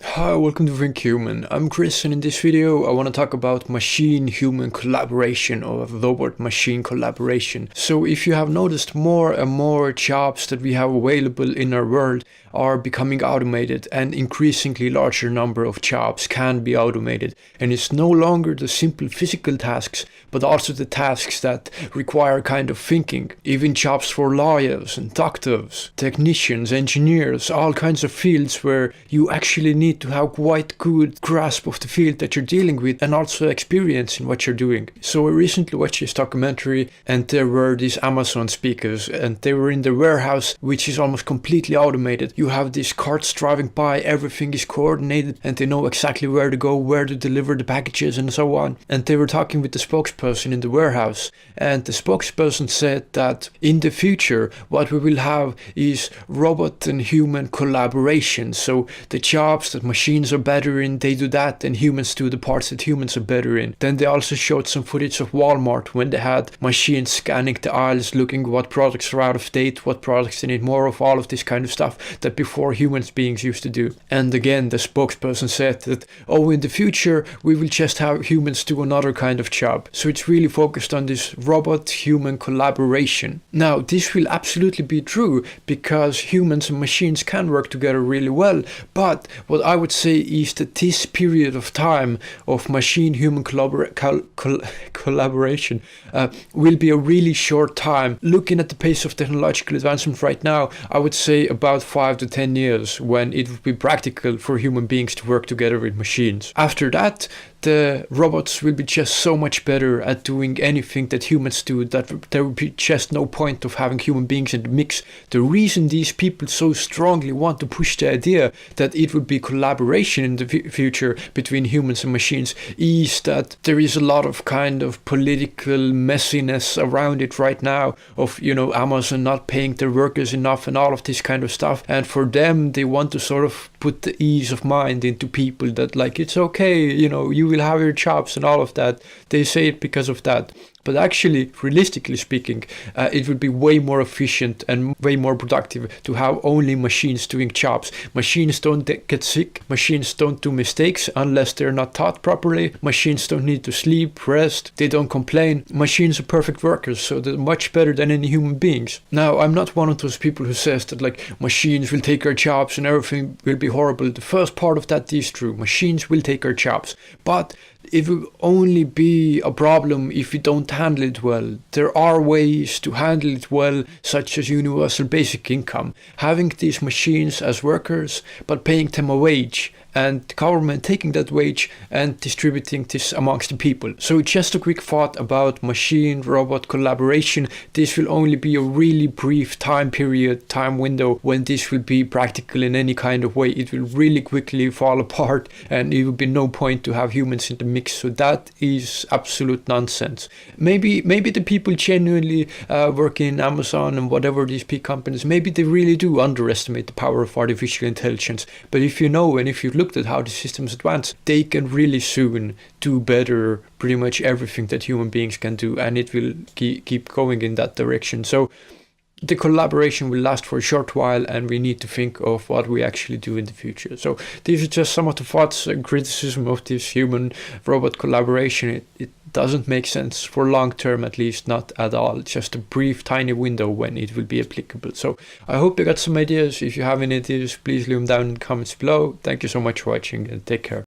Hi, welcome to Think Human. I'm Chris, and in this video I want to talk about machine-human collaboration or robot-machine collaboration. So if you have noticed, more and more jobs that we have available in our world are becoming automated, and increasingly larger number of jobs can be automated, and it's no longer the simple physical tasks but also the tasks that require kind of thinking. Even jobs for lawyers and doctors, technicians, engineers, all kinds of fields where you actually need to have quite good grasp of the field that you're dealing with and also experience in what you're doing. So I recently watched this documentary, and there were these Amazon speakers, and they were in the warehouse, which is almost completely automated. You have these carts driving by, everything is coordinated, and they know exactly where to go, where to deliver the packages and so on. And they were talking with the spokesperson in the warehouse, and the spokesperson said that in the future what we will have is robot and human collaboration. So the jobs that machines are better in, they do that, and humans do the parts that humans are better in. Then they also showed some footage of Walmart when they had machines scanning the aisles, looking what products are out of date, what products they need more of, all of this kind of stuff that before humans beings used to do. And again, the spokesperson said that, oh, in the future we will just have humans do another kind of job. So it's really focused on this robot-human collaboration. Now, this will absolutely be true because humans and machines can work together really well, but what I would say is that this period of time of machine-human collaboration will be a really short time. Looking at the pace of technological advancement right now, I would say about 5 to 10 years when it would be practical for human beings to work together with machines. After that, the robots will be just so much better at doing anything that humans do that there would be just no point of having human beings in the mix. The reason these people so strongly want to push the idea that it would be collaboration in the future between humans and machines is that there is a lot of kind of political messiness around it right now of, Amazon not paying their workers enough and all of this kind of stuff. And for them, they want to sort of put the ease of mind into people that, like, it's okay, you will have your jobs and all of that. They say it because of that. But actually, realistically speaking, it would be way more efficient and way more productive to have only machines doing jobs. Machines don't get sick. Machines don't do mistakes unless they're not taught properly. Machines don't need to sleep, rest. They don't complain. Machines are perfect workers, so they're much better than any human beings. Now, I'm not one of those people who says that, like, machines will take our jobs and everything will be horrible. The first part of that is true. Machines will take our jobs. But it will only be a problem if we don't handle it well. There are ways to handle it well, such as universal basic income. Having these machines as workers, but paying them a wage, and the government taking that wage and distributing this amongst the people. So just a quick thought about machine-robot collaboration. This will only be a really brief time window when this will be practical in any kind of way. It will really quickly fall apart, and it will be no point to have humans in the mix. So that is absolute nonsense. Maybe the people genuinely working in Amazon and whatever these big companies, maybe they really do underestimate the power of artificial intelligence. But if you know, and if you've looked at how the systems advance, they can really soon do better pretty much everything that human beings can do, and it will keep going in that direction. So the collaboration will last for a short while, and we need to think of what we actually do in the future. So these are just some of the thoughts and criticism of this human-robot collaboration. It doesn't make sense for long term, at least not at all. Just a brief, tiny window when it will be applicable. So I hope you got some ideas. If you have any ideas, please leave them down in the comments below. Thank you so much for watching, and take care.